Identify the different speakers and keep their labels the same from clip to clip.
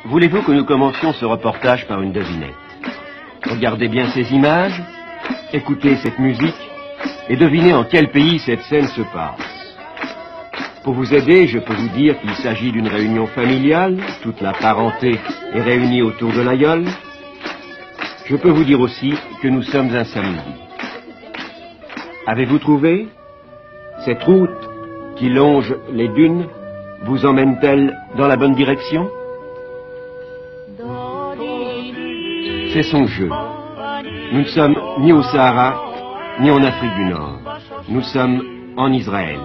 Speaker 1: Voulez-vous que nous commencions ce reportage par une devinette? Regardez bien ces images, écoutez cette musique et devinez en quel pays cette scène se passe. Pour vous aider, je peux vous dire qu'il s'agit d'une réunion familiale, toute la parenté est réunie autour de l'aïeul. Je peux vous dire aussi que nous sommes un samedi. Avez-vous trouvé? Cette route qui longe les dunes vous emmène-t-elle dans la bonne direction? C'est son jeu. Nous ne sommes ni au Sahara, ni en Afrique du Nord. Nous sommes en Israël.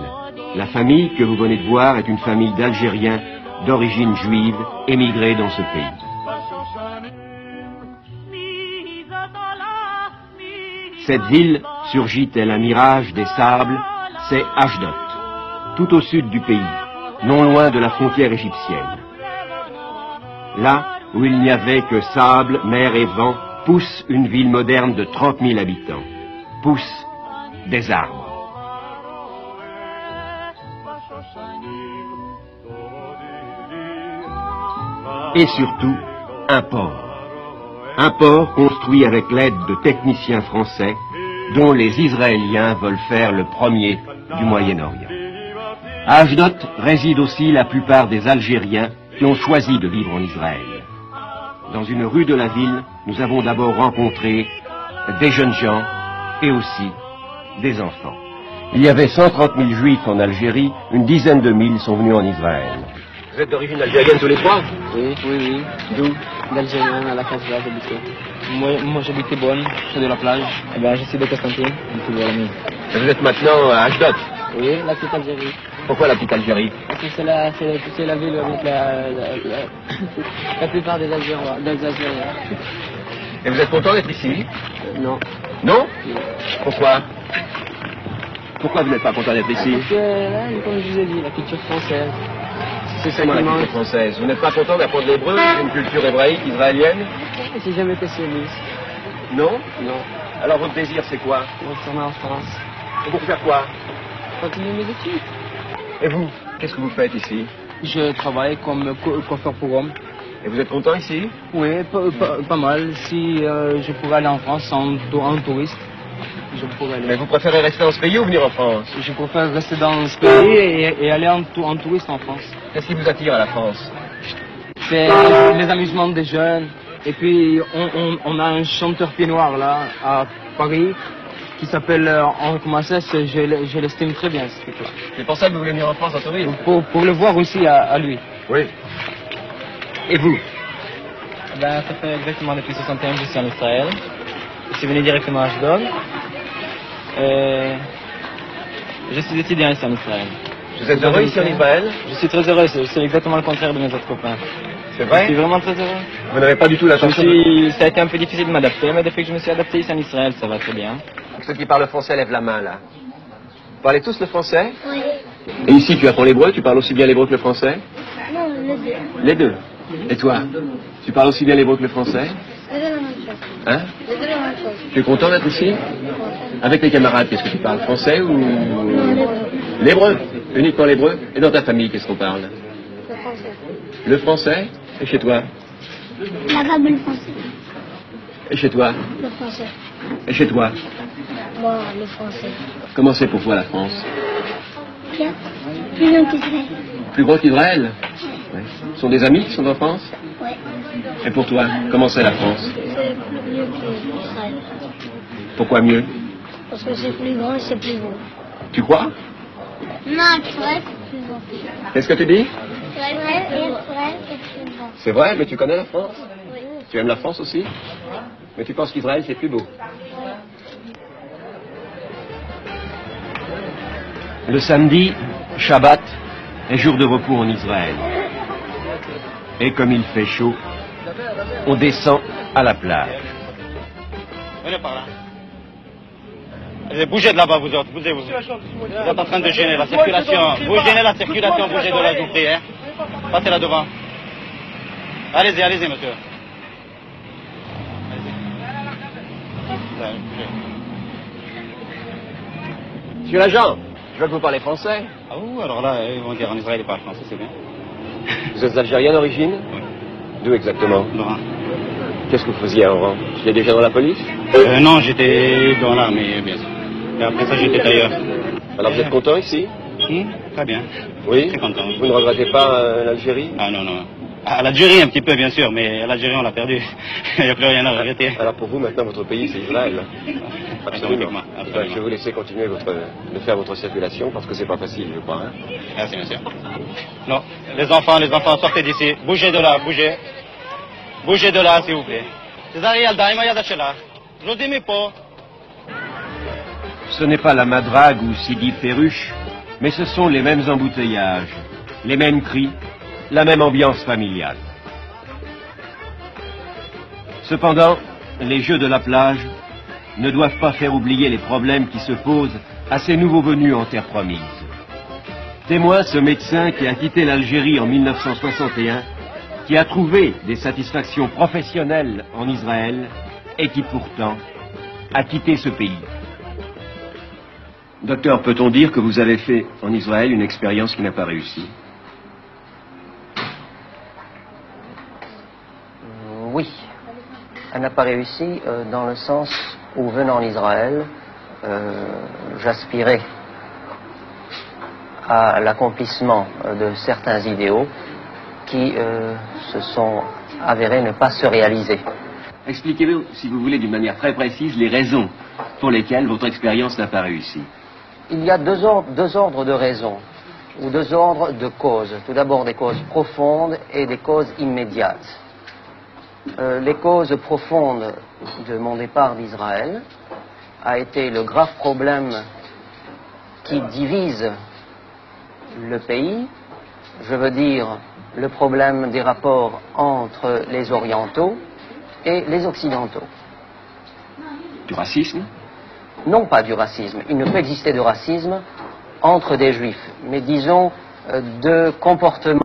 Speaker 1: La famille que vous venez de voir est une famille d'Algériens d'origine juive émigrés dans ce pays. Cette ville surgit tel un mirage des sables, c'est Ashdod, tout au sud du pays, non loin de la frontière égyptienne. Là où il n'y avait que sable, mer et vent, pousse une ville moderne de 30 000 habitants. Poussent des arbres. Et surtout, un port. Un port construit avec l'aide de techniciens français, dont les Israéliens veulent faire le premier du Moyen-Orient. À Ashdod résident aussi la plupart des Algériens qui ont choisi de vivre en Israël. Dans une rue de la ville, nous avons d'abord rencontré des jeunes gens et aussi des enfants. Il y avait 130 000 juifs en Algérie, une dizaine de mille sont venus en Israël. Vous êtes d'origine algérienne tous les trois?
Speaker 2: Oui, oui, oui.
Speaker 1: D'où?
Speaker 2: D'Algérien, à la Casbah, j'habitais. Moi j'habitais Bonne, près de la plage. Eh ben, je suis de Constantine, du Bourgogne.
Speaker 1: Et vous êtes maintenant à Ashdod?
Speaker 2: Oui, la petite Algérie.
Speaker 1: Pourquoi la petite Algérie?
Speaker 2: Parce que c'est la ville avec la plupart des Algériens.
Speaker 1: Et vous êtes content d'être ici?
Speaker 2: Non.
Speaker 1: Non? Pourquoi? Pourquoi vous n'êtes pas content d'être ici?
Speaker 2: Parce que, là, comme je vous ai dit, la culture française.
Speaker 1: C'est ça qui manque. La culture française. Vous n'êtes pas content d'apprendre l'hébreu, une culture hébraïque, israélienne?
Speaker 2: J'ai jamais été sioniste.
Speaker 1: Non?
Speaker 2: Non.
Speaker 1: Alors votre désir c'est quoi?
Speaker 2: Retourner en France.
Speaker 1: Et pour faire quoi?
Speaker 2: Continuer mes études.
Speaker 1: Et vous? Qu'est-ce que vous faites ici?
Speaker 2: Je travaille comme coiffeur pour hommes.
Speaker 1: Et vous êtes content ici?
Speaker 2: Oui, pas mal. Si je pourrais aller en France en touriste, je pourrais aller.
Speaker 1: Mais vous préférez rester dans ce pays ou venir en France?
Speaker 2: Je préfère rester dans ce pays et aller en touriste en France.
Speaker 1: Qu'est-ce qui vous attire à la France?
Speaker 2: C'est les amusements des jeunes. Et puis on a un chanteur pied noir là, à Paris, qui s'appelle Henri Massès, je l'estime très bien.
Speaker 1: C'est pour ça que vous voulez venir en France en tourisme?
Speaker 2: Pour le voir aussi à lui.
Speaker 1: Oui. Et vous?
Speaker 2: Ben, ça fait exactement depuis 61 que je suis en Israël. Je suis venu directement à Ashdod. Je suis étudiant ici en Israël.
Speaker 1: Vous êtes heureux ici en Israël?
Speaker 2: Je suis très heureux, c'est exactement le contraire de mes autres copains.
Speaker 1: C'est vrai?
Speaker 2: Je suis vraiment très heureux.
Speaker 1: Vous n'avez pas du tout la chance
Speaker 2: Ça a été un peu difficile de m'adapter, mais depuis que je me suis adapté ici en Israël, ça va très bien.
Speaker 1: Ceux qui parlent français lèvent la main là. Vous parlez tous le français?
Speaker 3: Oui.
Speaker 1: Et ici tu apprends l'hébreu, tu parles aussi bien l'hébreu que le français?
Speaker 3: Non, les deux.
Speaker 1: Les deux. Et toi? Tu parles aussi bien l'hébreu que le français?
Speaker 3: Les deux la même chose.
Speaker 1: Hein?
Speaker 3: Les deux la même chose.
Speaker 1: Tu es content d'être ici? Avec tes camarades, qu'est-ce que tu parles? Français ou...
Speaker 3: Non, l'hébreu.
Speaker 1: L'hébreu? Uniquement l'hébreu? Et dans ta famille, qu'est-ce qu'on parle?
Speaker 3: Le français.
Speaker 1: Le français? Et chez toi?
Speaker 3: L'arabe et le français.
Speaker 1: Et chez toi?
Speaker 3: Le français.
Speaker 1: Et chez toi?
Speaker 3: Moi, le français.
Speaker 1: Comment c'est pour toi la France?
Speaker 3: Bien. Plus long qu'Israël.
Speaker 1: Plus gros qu'Israël? Oui. Ce sont des amis qui sont en France?
Speaker 3: Oui.
Speaker 1: Et pour toi, comment c'est la France?
Speaker 3: C'est plus mieux qu'Israël.
Speaker 1: Pourquoi mieux?
Speaker 3: Parce que c'est plus grand et c'est plus beau.
Speaker 1: Tu crois?
Speaker 3: Non, Israël, c'est plus beau.
Speaker 1: Qu'est-ce que tu dis?
Speaker 3: Israël est plus beau.
Speaker 1: C'est vrai, mais tu connais la France?
Speaker 3: Oui.
Speaker 1: Tu aimes la France aussi? Mais tu penses qu'Israël c'est plus beau? Le samedi, Shabbat, est jour de repos en Israël. Et comme il fait chaud, on descend à la plage.
Speaker 4: Venez par là. Allez, bougez de là-bas, vous autres, bougez-vous. Vous êtes en train de gêner la circulation. Vous gênez la circulation, bougez de là, je vous prie, hein. Passez là devant. Allez-y, allez-y, monsieur. Allez-y.
Speaker 1: Monsieur l'agent, je vois que vous parlez français.
Speaker 4: Ah oui, alors là, ils vont dire en Israël, ils parlent français, c'est bien.
Speaker 1: Vous êtes algérien d'origine?
Speaker 4: Oui.
Speaker 1: D'où exactement?
Speaker 4: D'Oran.
Speaker 1: Qu'est-ce que vous faisiez à Oran? Vous étiez déjà dans la police?
Speaker 4: Non, j'étais dans l'armée, bien sûr. Et après ça, j'étais ailleurs.
Speaker 1: Alors vous êtes content ici?
Speaker 4: Très bien.
Speaker 1: Oui?
Speaker 4: Très content.
Speaker 1: Vous ne regrettez pas l'Algérie?
Speaker 4: Ah non, non. À l'Algérie un petit peu, bien sûr, mais à l'Algérie, on l'a perdu. Il n'y a plus rien à regretter.
Speaker 1: Alors pour vous, maintenant, votre pays, c'est Israël. Absolument.
Speaker 4: Absolument.
Speaker 1: Je vais vous laisser continuer de faire votre circulation, parce que c'est pas facile, je crois. Hein?
Speaker 4: Merci, monsieur. Non, les enfants, sortez d'ici. Bougez de là, bougez. Bougez de là, s'il vous plaît.
Speaker 1: Ce n'est pas la Madrague ou Sidi Ferruche, mais ce sont les mêmes embouteillages, les mêmes cris, la même ambiance familiale. Cependant, les jeux de la plage ne doivent pas faire oublier les problèmes qui se posent à ces nouveaux venus en terre promise. Témoin ce médecin qui a quitté l'Algérie en 1961, qui a trouvé des satisfactions professionnelles en Israël et qui pourtant a quitté ce pays. Docteur, peut-on dire que vous avez fait en Israël une expérience qui n'a pas réussi?
Speaker 5: Oui, elle n'a pas réussi dans le sens où, venant en Israël, j'aspirais à l'accomplissement de certains idéaux qui se sont avérés ne pas se réaliser.
Speaker 1: Expliquez-vous, si vous voulez, d'une manière très précise, les raisons pour lesquelles votre expérience n'a pas réussi.
Speaker 5: Il y a deux ordres de raisons, ou deux ordres de causes. Tout d'abord des causes profondes et des causes immédiates. Les causes profondes de mon départ d'Israël a été le grave problème qui divise le pays, je veux dire le problème des rapports entre les orientaux et les occidentaux.
Speaker 1: Du racisme?
Speaker 5: Non pas du racisme, il ne peut exister de racisme entre des juifs, mais disons de comportements